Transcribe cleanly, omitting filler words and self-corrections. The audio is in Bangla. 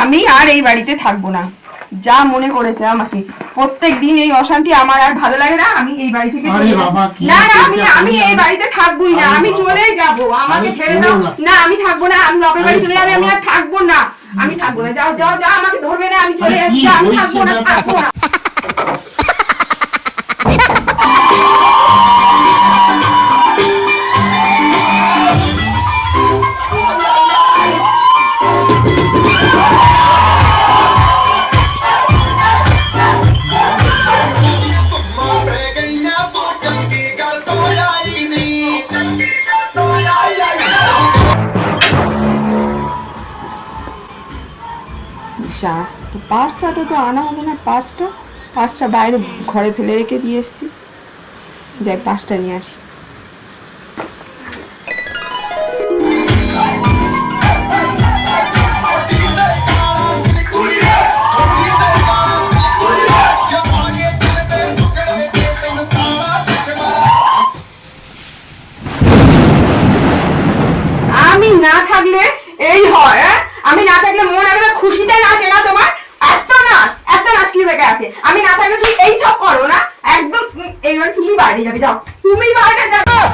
আমি আর এই বাড়িতে থাকবো না, যা মনে করেছে আমাকে। প্রত্যেক দিন এই অশান্তি আমার আর ভালো লাগে না। আমি এই বাড়ি থেকে না না আমি এই বাড়িতে থাকবোই না, আমি চলে যাব। আমাকে ছেড়ে দাও না, আমি থাকবো না। আমি বাপের বাড়ি চলে যাবে, আমি আর থাকবো না। আমি থাকবো না, যাও যাও যাও, আমাকে ধরবে না, আমি চলে যাচ্ছি। আমি থাকবো না, থাকবো না। পাঁচটা তো আনা হবে না, পাঁচটা বাইরে ঘরে ফেলে রেখে দিয়ে এসছি। যাই, পাঁচটা নিয়ে আসি। আমি না থাকলে এই হয়, আমি না থাকলে মন একবার খুশিতে নাচে না তোমার? এত নাচ কি লেগে আছে? আমি না থাকলে তুমি এই সব করো না একদম। এইবার তুমি বাইরে যাবে, যাও তুমি বাইরে যাও।